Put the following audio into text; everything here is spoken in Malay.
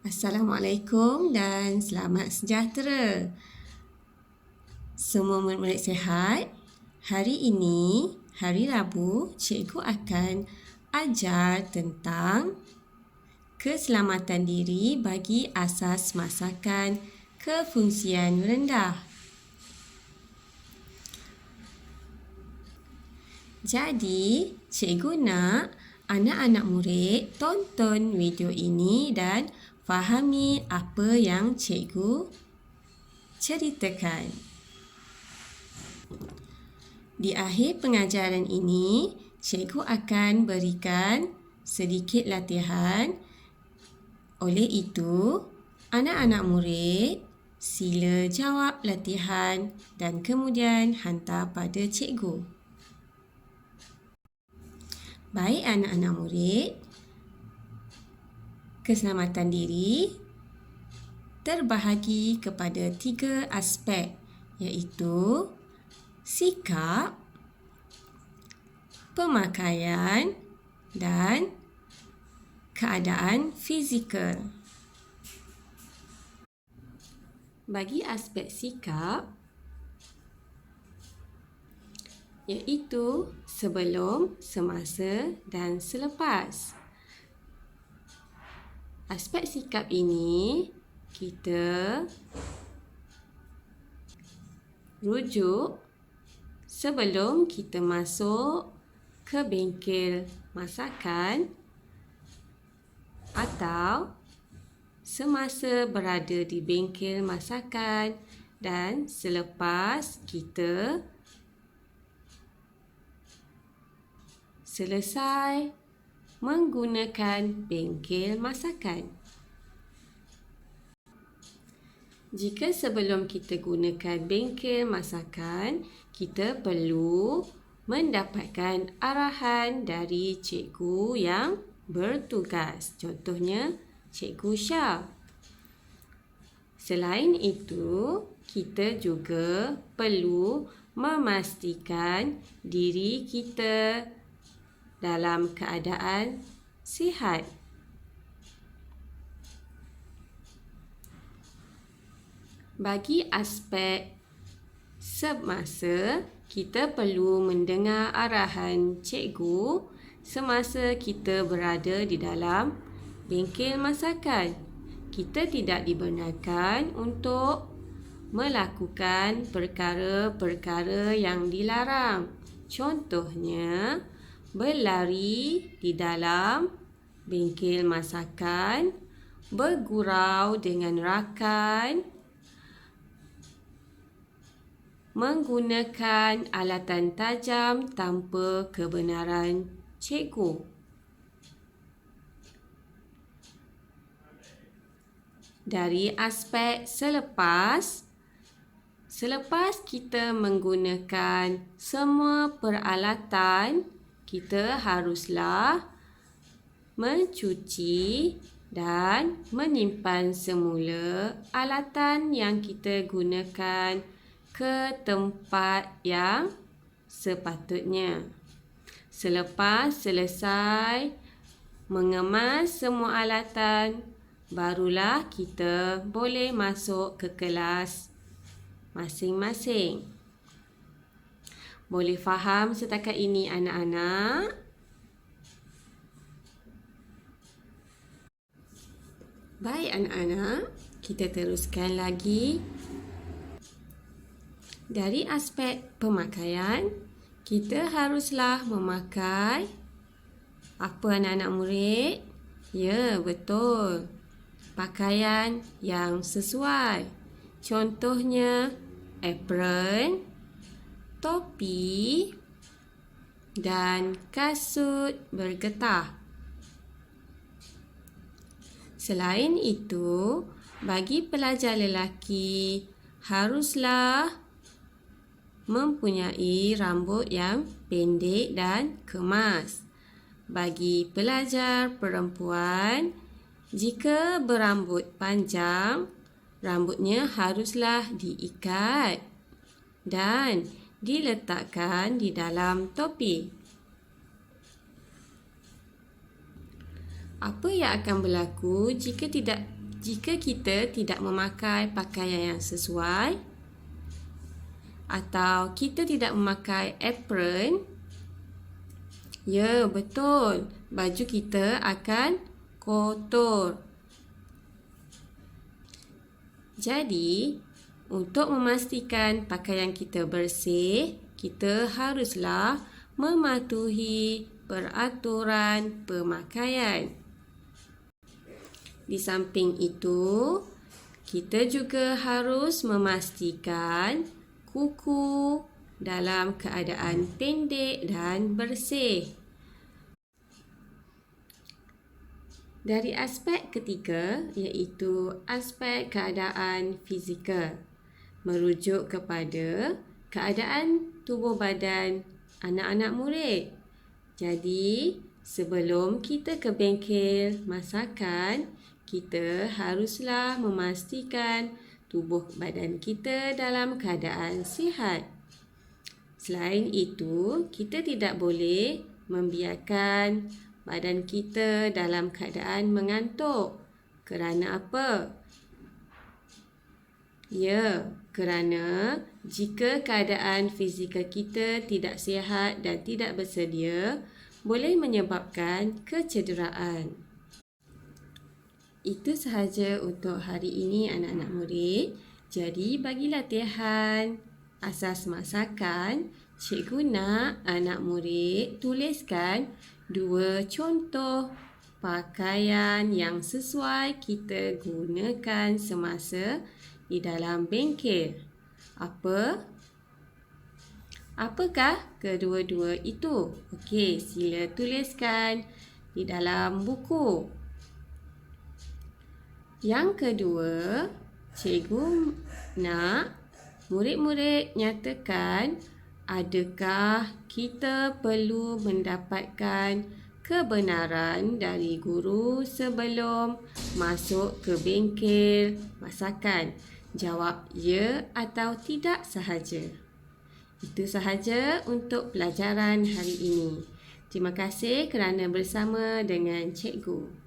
Assalamualaikum dan selamat sejahtera. Semua murid-murid sihat. Hari ini, hari Rabu, cikgu akan ajar tentang keselamatan diri bagi asas masakan kefungsian rendah. Jadi, cikgu nak anak-anak murid tonton video ini dan fahami apa yang cikgu ceritakan. Di akhir pengajaran ini, cikgu akan berikan sedikit latihan. Oleh itu, anak-anak murid sila jawab latihan dan kemudian hantar pada cikgu. Baik anak-anak murid, keselamatan diri terbahagi kepada 3 aspek, iaitu sikap, pemakaian dan keadaan fizikal. Bagi aspek sikap, iaitu sebelum, semasa dan selepas. Aspek sikap ini kita rujuk sebelum kita masuk ke bengkel masakan atau semasa berada di bengkel masakan dan selepas kita selesai menggunakan bengkel masakan. Jika sebelum kita gunakan bengkel masakan, kita perlu mendapatkan arahan dari cikgu yang bertugas. Contohnya, Cikgu Syah. Selain itu, kita juga perlu memastikan diri kita dalam keadaan sihat. Bagi aspek semasa, kita perlu mendengar arahan cikgu semasa kita berada di dalam bengkel masakan. Kita tidak dibenarkan untuk melakukan perkara-perkara yang dilarang. Contohnya, berlari di dalam bengkel masakan, bergurau dengan rakan, menggunakan alatan tajam tanpa kebenaran cikgu. Dari aspek selepas kita menggunakan semua peralatan, kita haruslah mencuci dan menyimpan semula alatan yang kita gunakan ke tempat yang sepatutnya. Selepas selesai mengemas semua alatan, barulah kita boleh masuk ke kelas masing-masing. Boleh faham setakat ini anak-anak? Baik anak-anak, kita teruskan lagi. Dari aspek pemakaian, kita haruslah memakai apa anak-anak murid? Ya, betul. Pakaian yang sesuai. Contohnya, apron, topi dan kasut bergetah. Selain itu, bagi pelajar lelaki, haruslah mempunyai rambut yang pendek dan kemas. Bagi pelajar perempuan, jika berambut panjang, rambutnya haruslah diikat dan diletakkan di dalam topi. Apa yang akan berlaku jika tidak jika kita tidak memakai pakaian yang sesuai atau kita tidak memakai apron, ya, betul, baju kita akan kotor. Jadi, untuk memastikan pakaian kita bersih, kita haruslah mematuhi peraturan pemakaian. Di samping itu, kita juga harus memastikan kuku dalam keadaan pendek dan bersih. Dari aspek ketiga, iaitu aspek keadaan fizikal, merujuk kepada keadaan tubuh badan anak-anak murid. Jadi, sebelum kita ke bengkel masakan, kita haruslah memastikan tubuh badan kita dalam keadaan sihat. Selain itu, kita tidak boleh membiarkan badan kita dalam keadaan mengantuk. Kerana apa? Ya, kerana jika keadaan fizikal kita tidak sihat dan tidak bersedia, boleh menyebabkan kecederaan. Itu sahaja untuk hari ini anak-anak murid. Jadi bagi latihan asas masakan, cikgu nak anak murid tuliskan 2 contoh pakaian yang sesuai kita gunakan semasa di dalam bengkel. Apakah kedua-dua itu? Okey, sila tuliskan di dalam buku. Yang kedua, cikgu nak murid-murid nyatakan adakah kita perlu mendapatkan kebenaran dari guru sebelum masuk ke bengkel masakan. Jawab ya atau tidak sahaja. Itu sahaja untuk pelajaran hari ini. Terima kasih kerana bersama dengan cikgu.